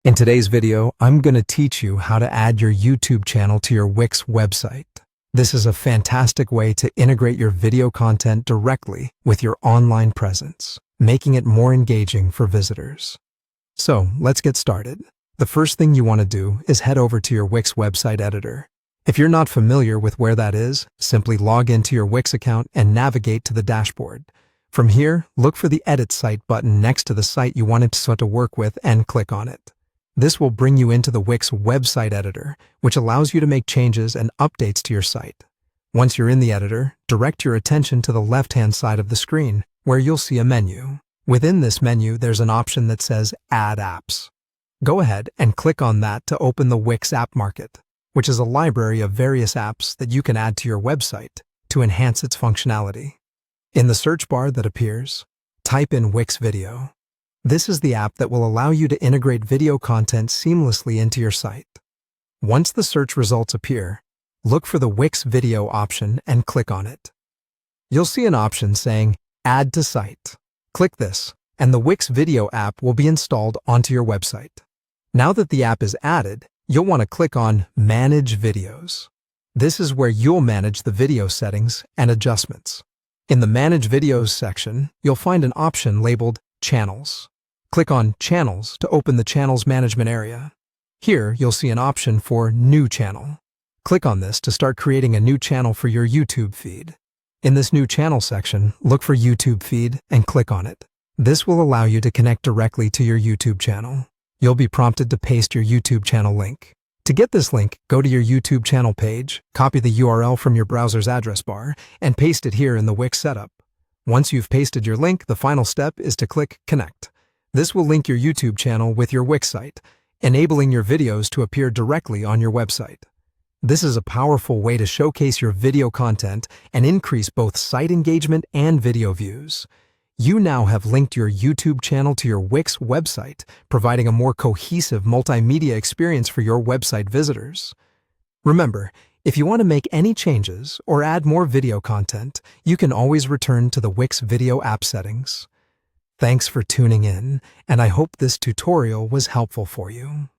In today's video, I'm going to teach you how to add your YouTube channel to your Wix website. This is a fantastic way to integrate your video content directly with your online presence, making it more engaging for visitors. So let's get started. The first thing you want to do is head over to your Wix website editor. If you're not familiar with where that is, simply log into your Wix account and navigate to the dashboard. From here, look for the Edit Site button next to the site you want it to work with and click on it. This will bring you into the Wix website editor, which allows you to make changes and updates to your site. Once you're in the editor, direct your attention to the left-hand side of the screen, where you'll see a menu. Within this menu, there's an option that says Add Apps. Go ahead and click on that to open the Wix App Market, which is a library of various apps that you can add to your website to enhance its functionality. In the search bar that appears, type in Wix Video. This is the app that will allow you to integrate video content seamlessly into your site. Once the search results appear, look for the Wix Video option and click on it. You'll see an option saying Add to Site. Click this, and the Wix Video app will be installed onto your website. Now that the app is added, you'll want to click on Manage Videos. This is where you'll manage the video settings and adjustments. In the Manage Videos section, you'll find an option labeled Channels. Click on Channels to open the Channels Management area. Here, you'll see an option for New Channel. Click on this to start creating a new channel for your YouTube feed. In this New Channel section, look for YouTube Feed and click on it. This will allow you to connect directly to your YouTube channel. You'll be prompted to paste your YouTube channel link. To get this link, go to your YouTube channel page, copy the URL from your browser's address bar, and paste it here in the Wix setup. Once you've pasted your link, the final step is to click Connect. This will link your YouTube channel with your Wix site, enabling your videos to appear directly on your website. This is a powerful way to showcase your video content and increase both site engagement and video views. You now have linked your YouTube channel to your Wix website, providing a more cohesive multimedia experience for your website visitors. Remember, if you want to make any changes or add more video content, you can always return to the Wix Video app settings. Thanks for tuning in, and I hope this tutorial was helpful for you.